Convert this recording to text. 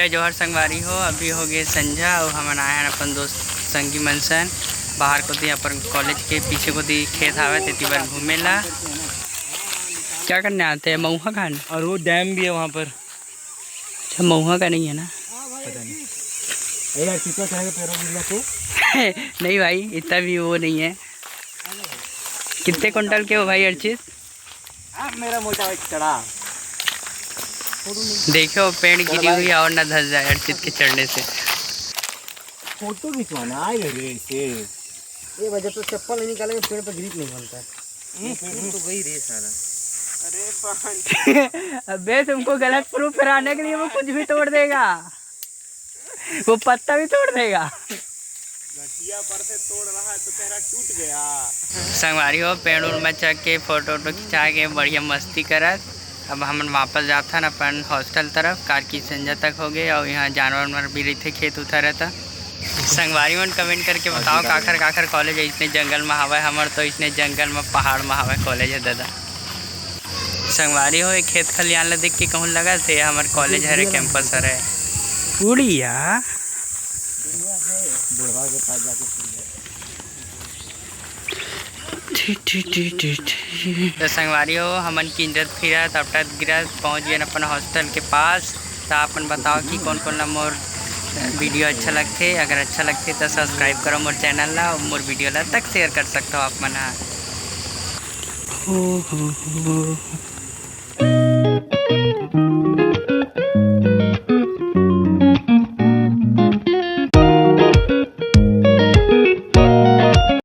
जय जोहर संगवारी हो। अभी हो गए संझा और हम आए हैं अपन दोस्त संगी मनसन बाहर को दी अपन कॉलेज के पीछे को दी खेत आवे थे बार घूमे ला। क्या करने आते हैं? महुआ खाने। और वो डैम भी है वहाँ पर। अच्छा महुआ का नहीं है ना? पता नहीं यार कितना चढ़ेगा पैरों गिरना तो नहीं भाई इतना भी वो नहीं है। कितने कुंटल के हो भाई अर्चित? मेरा मोटा चढ़ा देखो पेड़ गिरी हुई और ना धस जाए अर्चित के चढ़ने से। फोटो खिंचवाना आए रे से ये वजह तो चप्पल नहीं निकालेंगे पेड़ पर ग्रिप नहीं बनता है। तो वही रे सारा। अरे अबे तुमको गलत प्रूफ कराने के लिए वो कुछ भी तोड़ देगा, वो पत्ता भी तोड़ देगा। घटिया पर से तोड़ रहा है तो तेरा टूट गया। संगवारी हो पेड़ उड़ में चढ़ के फोटो वोटो खिंचा के बढ़िया मस्ती करत। अब हम वापस जाता ना अपन हॉस्टल तरफ। कार की संझा तक हो गए और यहाँ जानवर वानवर भी रहते खेत उतर रहता। संगवारी मन कमेंट करके बताओ काखर काखर कॉलेज है इतने जंगल में हवा है। हमारे तो इतने जंगल में पहाड़ में हवा कॉलेज है दादा। संगवारी हो एक खेत खलियान ला देख के कहूँ लगा थे हमारे कॉलेज है कैंपस है उड़िया। तो संगवारी हो हमन किंजत फिरत अपटत गिरत पहुँच गए अपन हॉस्टल के पास। तो अपन बताओ कि कौन कौन ला मोर वीडियो अच्छा लगते। अगर अच्छा लगते तो सब्सक्राइब करो मोर चैनल ला और मोर वीडियो ला तक शेयर कर सकते हो आप मना। हो